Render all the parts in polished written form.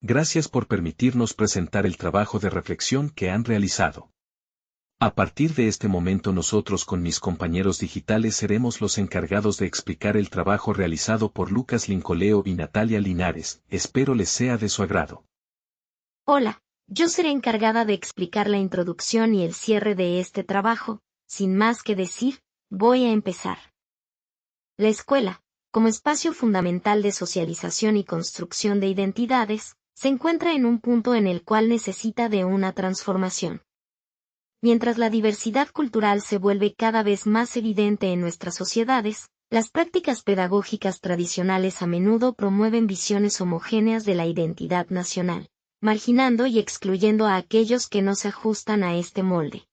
Gracias por permitirnos presentar el trabajo de reflexión que han realizado. A partir de este momento nosotros con mis compañeros digitales seremos los encargados de explicar el trabajo realizado por Lucas Lincoleo y Natalia Linares. Espero les sea de su agrado. Hola, yo seré encargada de explicar la introducción y el cierre de este trabajo. Sin más que decir, voy a empezar. La escuela, como espacio fundamental de socialización y construcción de identidades, se encuentra en un punto en el cual necesita de una transformación. Mientras la diversidad cultural se vuelve cada vez más evidente en nuestras sociedades, las prácticas pedagógicas tradicionales a menudo promueven visiones homogéneas de la identidad nacional, marginando y excluyendo a aquellos que no se ajustan a este molde.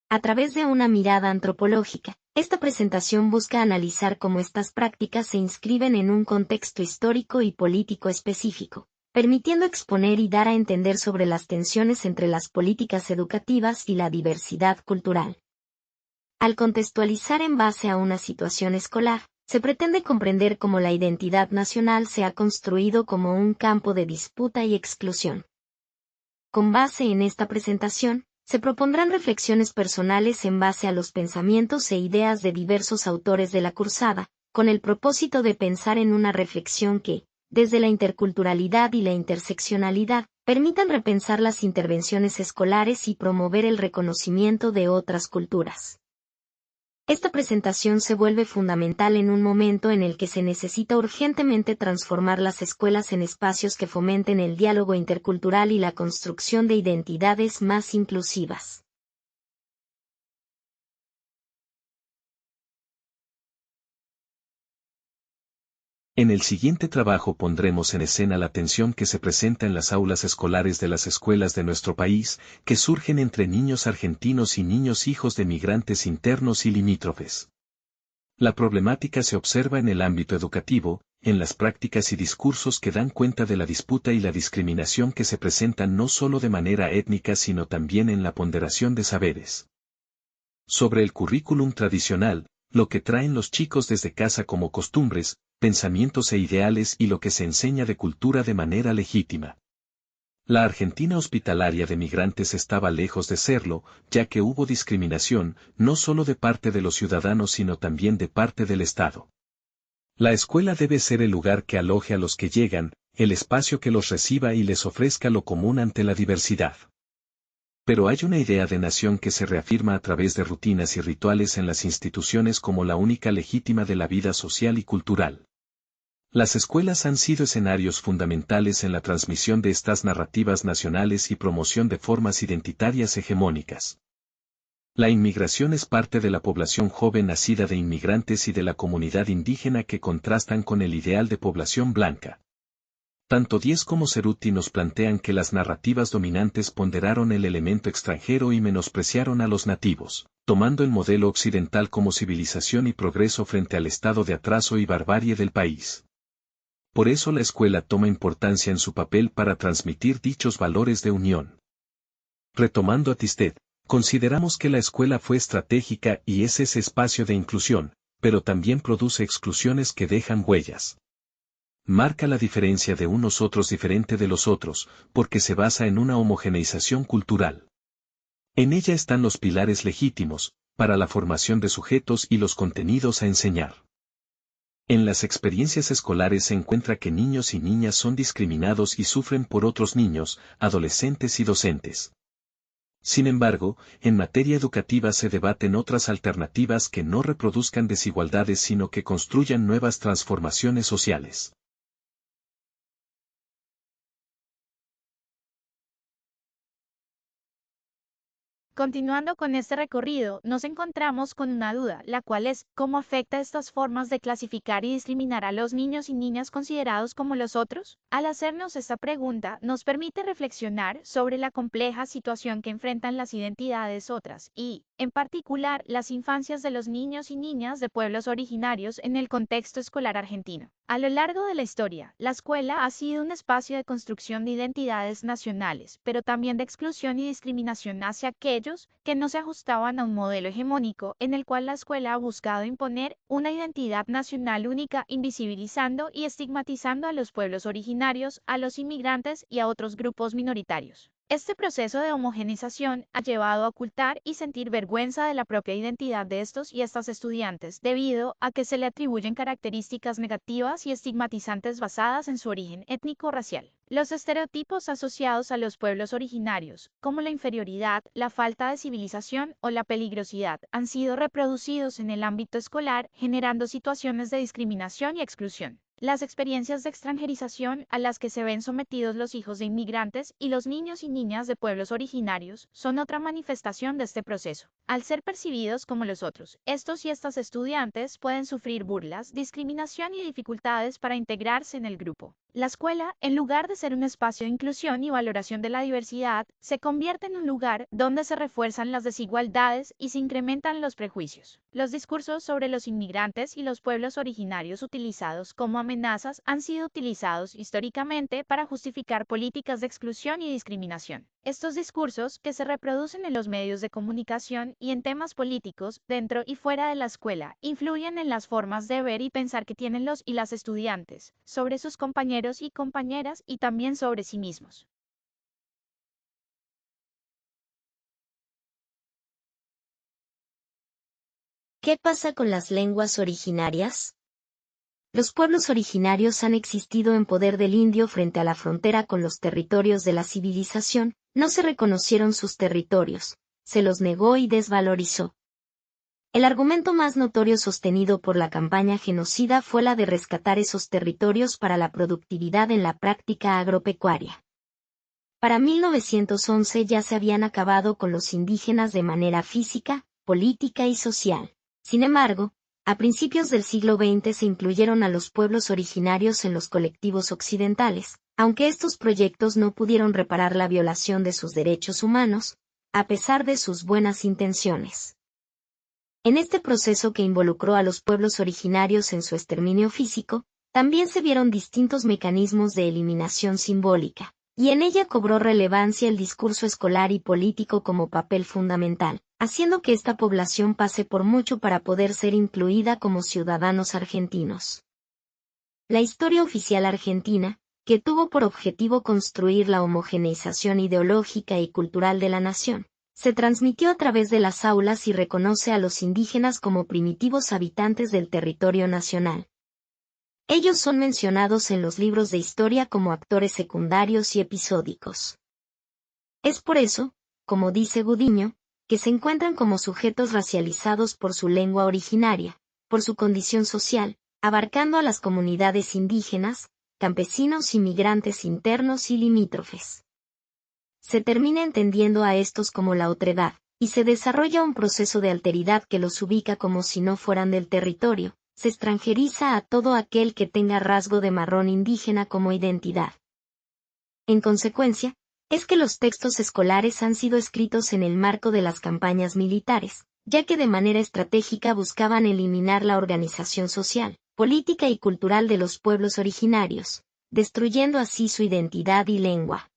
A través de una mirada antropológica, esta presentación busca analizar cómo estas prácticas se inscriben en un contexto histórico y político específico, permitiendo exponer y dar a entender sobre las tensiones entre las políticas educativas y la diversidad cultural. Al contextualizar en base a una situación escolar, se pretende comprender cómo la identidad nacional se ha construido como un campo de disputa y exclusión. Con base en esta presentación, se propondrán reflexiones personales en base a los pensamientos e ideas de diversos autores de la cursada, con el propósito de pensar en una reflexión que, desde la interculturalidad y la interseccionalidad, permitan repensar las intervenciones escolares y promover el reconocimiento de otras culturas. Esta presentación se vuelve fundamental en un momento en el que se necesita urgentemente transformar las escuelas en espacios que fomenten el diálogo intercultural y la construcción de identidades más inclusivas. En el siguiente trabajo pondremos en escena la tensión que se presenta en las aulas escolares de las escuelas de nuestro país, que surgen entre niños argentinos y niños hijos de migrantes internos y limítrofes. La problemática se observa en el ámbito educativo, en las prácticas y discursos que dan cuenta de la disputa y la discriminación que se presentan no solo de manera étnica sino también en la ponderación de saberes. Sobre el currículum tradicional, lo que traen los chicos desde casa como costumbres, pensamientos e ideales y lo que se enseña de cultura de manera legítima. La Argentina hospitalaria de migrantes estaba lejos de serlo, ya que hubo discriminación, no solo de parte de los ciudadanos sino también de parte del Estado. La escuela debe ser el lugar que aloje a los que llegan, el espacio que los reciba y les ofrezca lo común ante la diversidad. Pero hay una idea de nación que se reafirma a través de rutinas y rituales en las instituciones como la única legítima de la vida social y cultural. Las escuelas han sido escenarios fundamentales en la transmisión de estas narrativas nacionales y promoción de formas identitarias hegemónicas. La inmigración es parte de la población joven nacida de inmigrantes y de la comunidad indígena que contrastan con el ideal de población blanca. Tanto Diez como Cerruti nos plantean que las narrativas dominantes ponderaron el elemento extranjero y menospreciaron a los nativos, tomando el modelo occidental como civilización y progreso frente al estado de atraso y barbarie del país. Por eso la escuela toma importancia en su papel para transmitir dichos valores de unión. Retomando a Tistet, consideramos que la escuela fue estratégica y es ese espacio de inclusión, pero también produce exclusiones que dejan huellas. Marca la diferencia de unos otros diferente de los otros, porque se basa en una homogeneización cultural. En ella están los pilares legítimos, para la formación de sujetos y los contenidos a enseñar. En las experiencias escolares se encuentra que niños y niñas son discriminados y sufren por otros niños, adolescentes y docentes. Sin embargo, en materia educativa se debaten otras alternativas que no reproduzcan desigualdades sino que construyan nuevas transformaciones sociales. Continuando con este recorrido, nos encontramos con una duda, la cual es ¿cómo afecta estas formas de clasificar y discriminar a los niños y niñas considerados como los otros? Al hacernos esta pregunta, nos permite reflexionar sobre la compleja situación que enfrentan las identidades otras y, en particular las infancias de los niños y niñas de pueblos originarios en el contexto escolar argentino. A lo largo de la historia, la escuela ha sido un espacio de construcción de identidades nacionales, pero también de exclusión y discriminación hacia aquellos que no se ajustaban a un modelo hegemónico en el cual la escuela ha buscado imponer una identidad nacional única, invisibilizando y estigmatizando a los pueblos originarios, a los inmigrantes y a otros grupos minoritarios. Este proceso de homogeneización ha llevado a ocultar y sentir vergüenza de la propia identidad de estos y estas estudiantes, debido a que se le atribuyen características negativas y estigmatizantes basadas en su origen étnico-racial. Los estereotipos asociados a los pueblos originarios, como la inferioridad, la falta de civilización o la peligrosidad, han sido reproducidos en el ámbito escolar, generando situaciones de discriminación y exclusión. Las experiencias de extranjerización a las que se ven sometidos los hijos de inmigrantes y los niños y niñas de pueblos originarios son otra manifestación de este proceso. Al ser percibidos como los otros, estos y estas estudiantes pueden sufrir burlas, discriminación y dificultades para integrarse en el grupo. La escuela, en lugar de ser un espacio de inclusión y valoración de la diversidad, se convierte en un lugar donde se refuerzan las desigualdades y se incrementan los prejuicios. Los discursos sobre los inmigrantes y los pueblos originarios utilizados como amenazas han sido utilizados históricamente para justificar políticas de exclusión y discriminación. Estos discursos, que se reproducen en los medios de comunicación y en temas políticos dentro y fuera de la escuela, influyen en las formas de ver y pensar que tienen los y las estudiantes sobre sus compañeros y compañeras y también sobre sí mismos. ¿Qué pasa con las lenguas originarias? Los pueblos originarios han existido en poder del indio frente a la frontera con los territorios de la civilización, no se reconocieron sus territorios, se los negó y desvalorizó. El argumento más notorio sostenido por la campaña genocida fue la de rescatar esos territorios para la productividad en la práctica agropecuaria. Para 1911 ya se habían acabado con los indígenas de manera física, política y social. Sin embargo, a principios del siglo XX se incluyeron a los pueblos originarios en los colectivos occidentales, aunque estos proyectos no pudieron reparar la violación de sus derechos humanos, a pesar de sus buenas intenciones. En este proceso que involucró a los pueblos originarios en su exterminio físico, también se vieron distintos mecanismos de eliminación simbólica, y en ella cobró relevancia el discurso escolar y político como papel fundamental, haciendo que esta población pase por mucho para poder ser incluida como ciudadanos argentinos. La historia oficial argentina, que tuvo por objetivo construir la homogeneización ideológica y cultural de la nación, se transmitió a través de las aulas y reconoce a los indígenas como primitivos habitantes del territorio nacional. Ellos son mencionados en los libros de historia como actores secundarios y episódicos. Es por eso, como dice Gudiño, que se encuentran como sujetos racializados por su lengua originaria, por su condición social, abarcando a las comunidades indígenas, campesinos y migrantes internos y limítrofes. Se termina entendiendo a estos como la otredad, y se desarrolla un proceso de alteridad que los ubica como si no fueran del territorio, se extranjeriza a todo aquel que tenga rasgo de marrón indígena como identidad. En consecuencia, es que los textos escolares han sido escritos en el marco de las campañas militares, ya que de manera estratégica buscaban eliminar la organización social, política y cultural de los pueblos originarios, destruyendo así su identidad y lengua.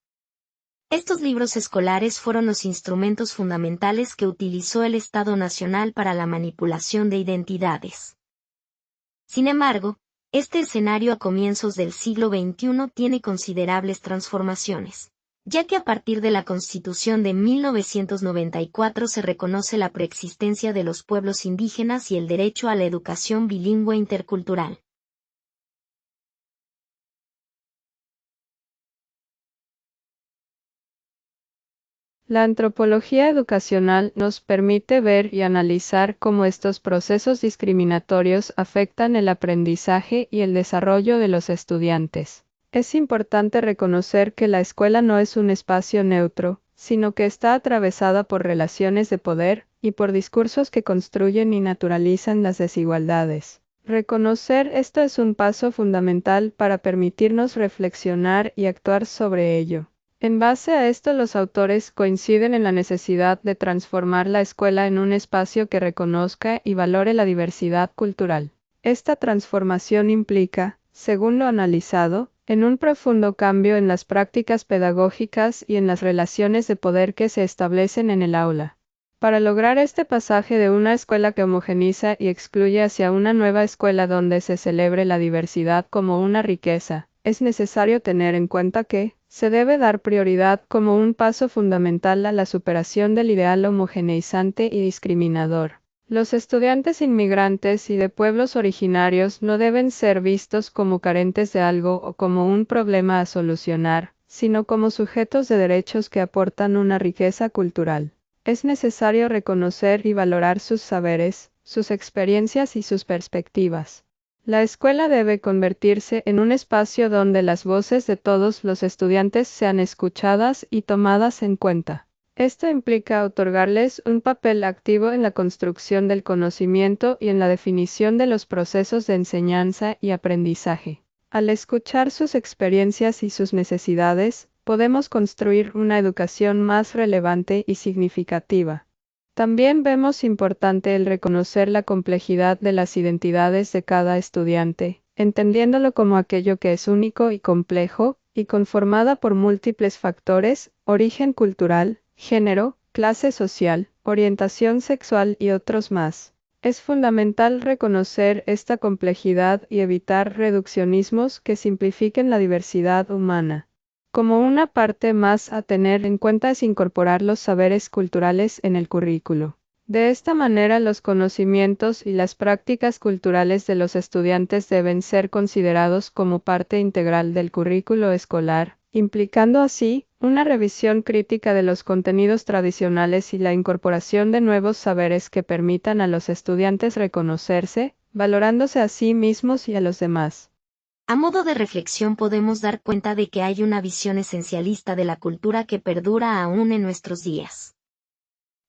Estos libros escolares fueron los instrumentos fundamentales que utilizó el Estado Nacional para la manipulación de identidades. Sin embargo, este escenario a comienzos del siglo XXI tiene considerables transformaciones, ya que a partir de la Constitución de 1994 se reconoce la preexistencia de los pueblos indígenas y el derecho a la educación bilingüe intercultural. La antropología educacional nos permite ver y analizar cómo estos procesos discriminatorios afectan el aprendizaje y el desarrollo de los estudiantes. Es importante reconocer que la escuela no es un espacio neutro, sino que está atravesada por relaciones de poder y por discursos que construyen y naturalizan las desigualdades. Reconocer esto es un paso fundamental para permitirnos reflexionar y actuar sobre ello. En base a esto, los autores coinciden en la necesidad de transformar la escuela en un espacio que reconozca y valore la diversidad cultural. Esta transformación implica, según lo analizado, en un profundo cambio en las prácticas pedagógicas y en las relaciones de poder que se establecen en el aula. Para lograr este pasaje de una escuela que homogeniza y excluye hacia una nueva escuela donde se celebre la diversidad como una riqueza, es necesario tener en cuenta que se debe dar prioridad como un paso fundamental a la superación del ideal homogeneizante y discriminador. Los estudiantes inmigrantes y de pueblos originarios no deben ser vistos como carentes de algo o como un problema a solucionar, sino como sujetos de derechos que aportan una riqueza cultural. Es necesario reconocer y valorar sus saberes, sus experiencias y sus perspectivas. La escuela debe convertirse en un espacio donde las voces de todos los estudiantes sean escuchadas y tomadas en cuenta. Esto implica otorgarles un papel activo en la construcción del conocimiento y en la definición de los procesos de enseñanza y aprendizaje. Al escuchar sus experiencias y sus necesidades, podemos construir una educación más relevante y significativa. También vemos importante el reconocer la complejidad de las identidades de cada estudiante, entendiéndolo como aquello que es único y complejo, y conformada por múltiples factores: origen cultural, género, clase social, orientación sexual y otros más. Es fundamental reconocer esta complejidad y evitar reduccionismos que simplifiquen la diversidad humana. Como una parte más a tener en cuenta es incorporar los saberes culturales en el currículo. De esta manera, los conocimientos y las prácticas culturales de los estudiantes deben ser considerados como parte integral del currículo escolar, implicando así una revisión crítica de los contenidos tradicionales y la incorporación de nuevos saberes que permitan a los estudiantes reconocerse, valorándose a sí mismos y a los demás. A modo de reflexión podemos dar cuenta de que hay una visión esencialista de la cultura que perdura aún en nuestros días.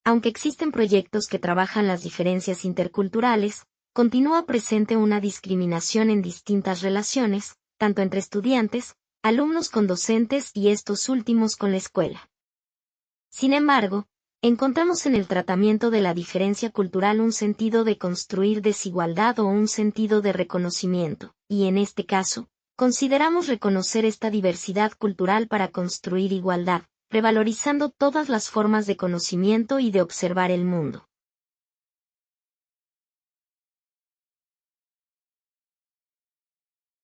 Aunque existen proyectos que trabajan las diferencias interculturales, continúa presente una discriminación en distintas relaciones, tanto entre estudiantes, alumnos con docentes y estos últimos con la escuela. Sin embargo, encontramos en el tratamiento de la diferencia cultural un sentido de construir desigualdad o un sentido de reconocimiento, y en este caso, consideramos reconocer esta diversidad cultural para construir igualdad, revalorizando todas las formas de conocimiento y de observar el mundo.